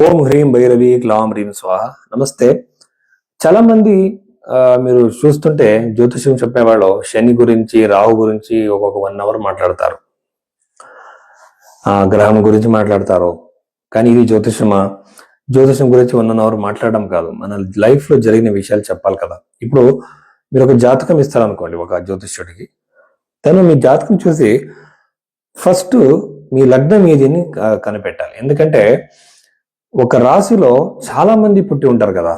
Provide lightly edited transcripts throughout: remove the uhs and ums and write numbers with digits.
ఓం హ్రీం భైరవి క్లాం హ్రీం స్వాహ. నమస్తే. చాలా మంది మీరు చూస్తుంటే జ్యోతిష్యం చెప్పేవాళ్ళు శని గురించి, రాహు గురించి ఒక్కొక్క 1 hour మాట్లాడతారు. గ్రహం గురించి మాట్లాడతారు. కానీ ఇది జ్యోతిషమా? జ్యోతిషం గురించి 1 hour మాట్లాడడం కాదు, మన లైఫ్ లో జరిగిన విషయాలు చెప్పాలి కదా. ఇప్పుడు మీరు ఒక జాతకం ఇస్తారనుకోండి ఒక జ్యోతిష్యుడికి. తను మీ జాతకం చూసి ఫస్ట్ మీ లగ్నం ఏదిని కనిపెట్టాలి. ఎందుకంటే ఒక రాశిలో చాలా మంది పుట్టి ఉంటారు కదా.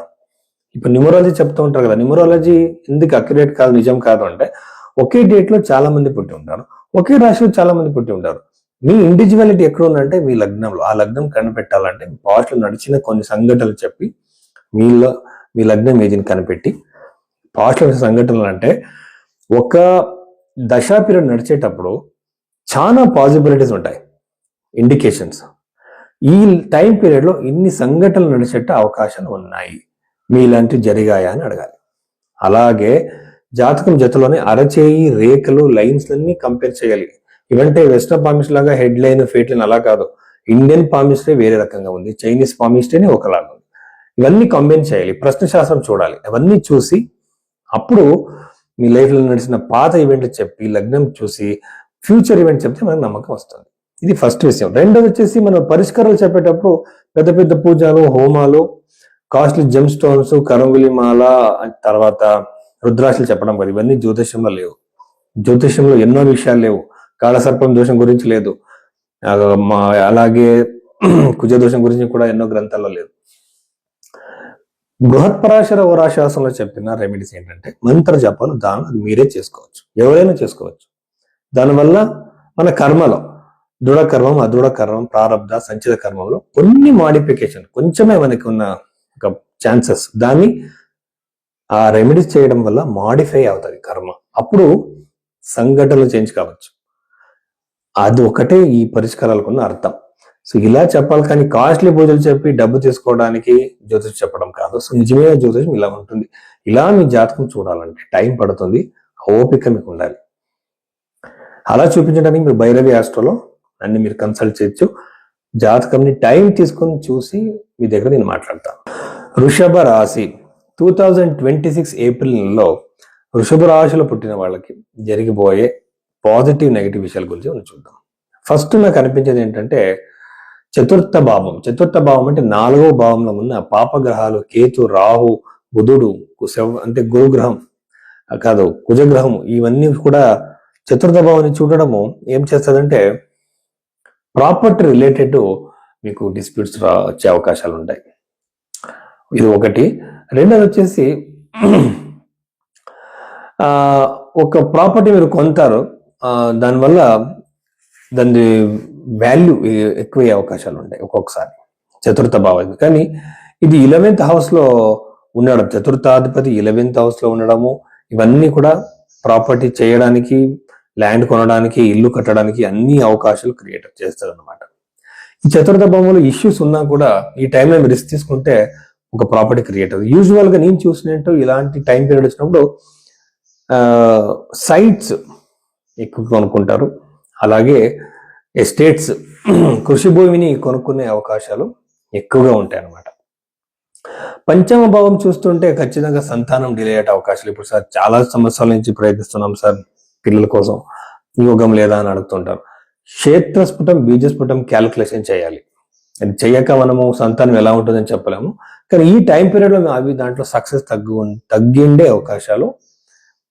ఇప్పుడు న్యూమరాలజీ చెప్తూ ఉంటారు కదా, న్యూమరాలజీ ఎందుకు అక్యురేట్ కాదు, నిజం కాదు అంటే, ఒకే డేట్ లో చాలా మంది పుట్టి ఉంటారు, ఒకే రాశిలో చాలా మంది పుట్టి ఉంటారు. మీ ఇండివిజువాలిటీ ఎక్కడ ఉందంటే మీ లగ్నంలో. ఆ లగ్నం కనిపెట్టాలంటే పాస్ట్ లో నడిచిన కొన్ని సంఘటనలు చెప్పి మీ లగ్నం ఏజిని కనిపెట్టి పాస్ట్ లో సంఘటనలు అంటే ఒక దశా పీరియడ్ నడిచేటప్పుడు చాలా పాసిబిలిటీస్ ఉంటాయి, ఇండికేషన్స్. ఈ టైం పీరియడ్ లో ఇన్ని సంఘటనలు నడిచేట అవకాశాలు ఉన్నాయి, మీలాంటి జరిగాయా అని అడగాలి. అలాగే జాతకం జతలోనే అరచేయి రేఖలు లైన్స్ అన్ని కంపేర్ చేయాలి. ఇవంటే వెస్టర్న్ పామిస్ట్రీ లాగా హెడ్ లైన్ ఫేట్ లైన్ అలా కాదు. ఇండియన్ పామిస్ట్రీ వేరే రకంగా ఉంది, చైనీస్ పామిస్ట్రీని ఒకలాగా ఉంది. ఇవన్నీ కంబైన్ చేయాలి, ప్రశ్న శాస్త్రం చూడాలి. అవన్నీ చూసి అప్పుడు మీ లైఫ్ లో నడిచిన పాత ఈవెంట్లు చెప్పి లగ్నం చూసి ఫ్యూచర్ ఈవెంట్ చెప్తే మనకు నమ్మకం వస్తుంది. ఇది ఫస్ట్ విషయం. రెండోది వచ్చేసి మనం పరిష్కారాలు చెప్పేటప్పుడు పెద్ద పెద్ద పూజలు, హోమాలు, కాస్ట్లీ జెమ్ స్టోన్స్, కరంగులి మాల, తర్వాత రుద్రాక్షలు చెప్పడం కాదు. ఇవన్నీ జ్యోతిష్యంలో లేవు. జ్యోతిష్యంలో ఎన్నో విషయాలు లేవు. కాళసర్పం దోషం గురించి లేదు, అలాగే కుజ దోషం గురించి కూడా ఎన్నో గ్రంథాల్లో లేదు. బృహత్పరాశర ఓరాశాసనంలో చెప్పిన రెమెడీస్ ఏంటంటే మంత్ర జపాలు, దానం అది మీరే చేసుకోవచ్చు, ఎవరైనా చేసుకోవచ్చు. దానివల్ల మన కర్మలో దృఢ కర్మం, అదృఢ కర్మం, ప్రారబ్ధ, సంచిత కర్మంలో కొన్ని మాడిఫికేషన్, కొంచెమే మనకి ఉన్న ఒక ఛాన్సెస్, దాన్ని ఆ రెమెడీస్ చేయడం వల్ల మాడిఫై అవుతుంది కర్మ. అప్పుడు సంఘటనలు చేంజ్ కావచ్చు. అది ఒకటే ఈ పరిష్కారాలకు ఉన్న అర్థం. సో ఇలా చెప్పాలి, కానీ కాస్ట్లీ పూజలు చెప్పి డబ్బు తీసుకోవడానికి జ్యోతిషం చెప్పడం కాదు. సో నిజమైన జ్యోతిషం ఇలా ఉంటుంది. ఇలా మీ జాతకం చూడాలంటే టైం పడుతుంది, ఓపిక మీకు ఉండాలి. అలా చూపించడానికి మీరు భైరవి ఆస్ట్రోలో అన్ని మీరు కన్సల్ట్ చేయొచ్చు. జాతకంని టైం తీసుకొని చూసి మీ దగ్గర నేను మాట్లాడతాను. వృషభ రాశి 2026 ఏప్రిల్లో వృషభ రాశిలో పుట్టిన వాళ్ళకి జరిగిపోయే పాజిటివ్ నెగిటివ్ విషయాల గురించి మనం చూద్దాం. ఫస్ట్ నాకు అనిపించేది ఏంటంటే చతుర్థ భావం. చతుర్థ భావం అంటే 4వ భావంలో ఉన్న పాపగ్రహాలు కేతు, రాహు, బుధుడు, అంటే గురుగ్రహం కాదు కుజగ్రహం, ఇవన్నీ కూడా చతుర్థ భావాన్ని చూడడము ఏం చేస్తుందంటే ప్రాపర్టీ రిలేటెడ్ మీకు డిస్ప్యూట్స్ వచ్చే అవకాశాలు ఉంటాయి. ఇది ఒకటి. రెండోది వచ్చేసి ఒక ప్రాపర్టీ మీరు కొంటారు, దానివల్ల దాని వాల్యూ ఎక్కువయ్యే అవకాశాలు ఉంటాయి ఒక్కొక్కసారి చతుర్థ భావం. కానీ ఇది 11th house లో ఉండడం, చతుర్థాధిపతి 11th house లో ఉండడము, ఇవన్నీ కూడా ప్రాపర్టీ చేయడానికి, ల్యాండ్ కొనడానికి, ఇల్లు కట్టడానికి అన్ని అవకాశాలు క్రియేట్ చేస్తారు అనమాట. ఈ చతుర్థ భావంలో ఇష్యూస్ ఉన్నా కూడా ఈ టైంలో మీరు రిస్క్ తీసుకుంటే ఒక ప్రాపర్టీ క్రియేట్ అవుతుంది. యూజువల్ గా నేను చూసినట్టు ఇలాంటి టైం పీరియడ్ వచ్చినప్పుడు సైట్స్ ఎక్కువ కొనుక్కుంటారు, అలాగే ఎస్టేట్స్, కృషి భూమిని కొనుక్కునే అవకాశాలు ఎక్కువగా ఉంటాయి అన్నమాట. పంచమ భావం చూస్తుంటే ఖచ్చితంగా సంతానం డిలే అయ్యే అవకాశాలు. ఇప్పుడు సార్ చాలా సంవత్సరాల నుంచి ప్రయత్నిస్తున్నాం సార్ పిల్లల కోసం, యోగం లేదా అని అడుగుతుంటారు. క్షేత్రస్ఫుటం, బీజస్ఫుటం క్యాలిక్యులేషన్ చేయాలి. అది చేయక మనము సంతానం ఎలా ఉంటుందని చెప్పలేము. కానీ ఈ టైం పీరియడ్ లో అవి దాంట్లో సక్సెస్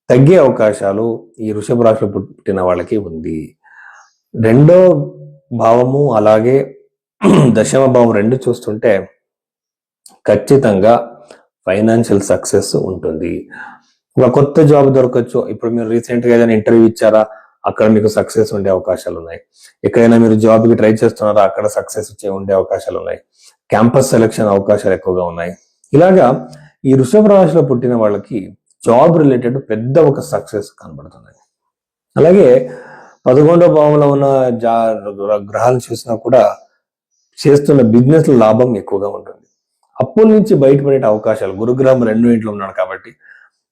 తగ్గే అవకాశాలు ఈ వృషభ రాశిలో పుట్టిన వాళ్ళకి ఉంది. రెండో భావము అలాగే దశమ భావం రెండు చూస్తుంటే ఖచ్చితంగా ఫైనాన్షియల్ సక్సెస్ ఉంటుంది. ఒక కొత్త జాబ్ దొరకచ్చు. ఇప్పుడు మీరు రీసెంట్ గా ఏదైనా ఇంటర్వ్యూ ఇచ్చారా, అక్కడ మీకు సక్సెస్ ఉండే అవకాశాలు ఉన్నాయి. ఎక్కడైనా మీరు జాబ్ కి ట్రై చేస్తున్నారా, అక్కడ సక్సెస్ ఉండే అవకాశాలు ఉన్నాయి. క్యాంపస్ సెలక్షన్ అవకాశాలు ఎక్కువగా ఉన్నాయి. ఇలాగా ఈ వృషభ రాశిలో పుట్టిన వాళ్ళకి జాబ్ రిలేటెడ్ పెద్ద ఒక సక్సెస్ కనబడుతుంది. అలాగే 11వ భావంలో ఉన్న గ్రహాలు చూసినా కూడా చేస్తున్న బిజినెస్ లాభం ఎక్కువగా ఉంటుంది. అప్పుల నుంచి బయటపడే అవకాశాలు, గురుగ్రహం 2వ ఇంట్లో ఉన్నాడు కాబట్టి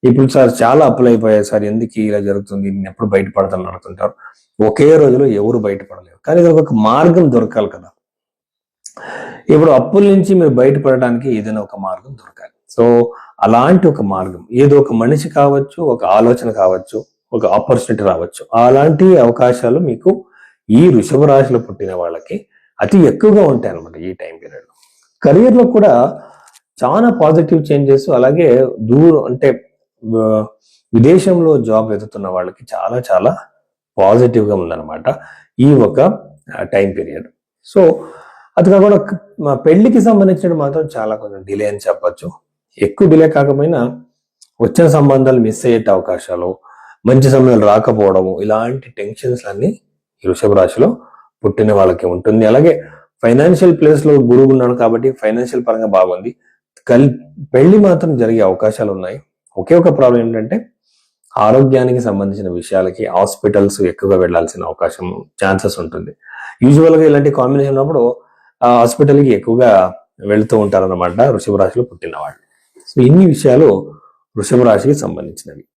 ఇప్పుడు సార్ చాలా అప్పులు అయిపోయాయి సార్, ఎందుకు ఇలా జరుగుతుంది, నేను ఎప్పుడు బయటపడతాను అడుగుతుంటారు. ఒకే రోజులో ఎవరు బయటపడలేరు, కానీ ఒక మార్గం దొరకాలి కదా. ఇప్పుడు అప్పుల నుంచి మీరు బయటపడడానికి ఏదైనా ఒక మార్గం దొరకాలి. సో అలాంటి ఒక మార్గం ఏదో ఒక మనిషి కావచ్చు, ఒక ఆలోచన కావచ్చు, ఒక ఆపర్చునిటీ రావచ్చు. అలాంటి అవకాశాలు మీకు ఈ వృషభ రాశిలో పుట్టిన వాళ్ళకి అతి ఎక్కువగా ఉంటాయి అన్నమాట ఈ టైం పీరియడ్ లో. కెరియర్ లో కూడా చాలా పాజిటివ్ చేంజెస్, అలాగే దూరం అంటే ఆ, విదేశంలో జాబ్ వెతుకుతున్న వాళ్ళకి చాలా చాలా పాజిటివ్ గా ఉందన్నమాట ఈ ఒక టైం పీరియడ్. సో అది కాకుండా మా పెళ్లికి సంబంధించిన మాత్రం చాలా కొంచెం డిలే అని చెప్పొచ్చు. ఎక్కువ డిలే కాకపోయినా వచ్చిన సంబంధాలు మిస్ అయ్యే అవకాశాలు, మంచి సమయాలు రాకపోవడము, ఇలాంటి టెన్షన్స్ అన్ని ఈ వృషభ రాశిలో పుట్టిన వాళ్ళకి ఉంటుంది. అలాగే ఫైనాన్షియల్ ప్లేస్ లో గురువు ఉన్నాడు కాబట్టి ఫైనాన్షియల్ పరంగా బాగుంది. పెళ్లి మాత్రం జరిగే అవకాశాలు ఉన్నాయి. ఒకే ఒక ప్రాబ్లం ఏంటంటే ఆరోగ్యానికి సంబంధించిన విషయాలకి హాస్పిటల్స్ ఎక్కువగా వెళ్లాల్సిన అవకాశం ఛాన్సెస్ ఉంటుంది. యూజువల్ గా ఇలాంటి కాంబినేషన్ ఉన్నప్పుడు ఆ హాస్పిటల్కి ఎక్కువగా వెళుతూ ఉంటారన్నమాట వృషభ రాశిలో పుట్టిన వాళ్ళు. సో ఇన్ని విషయాలు వృషభ రాశికి సంబంధించినవి.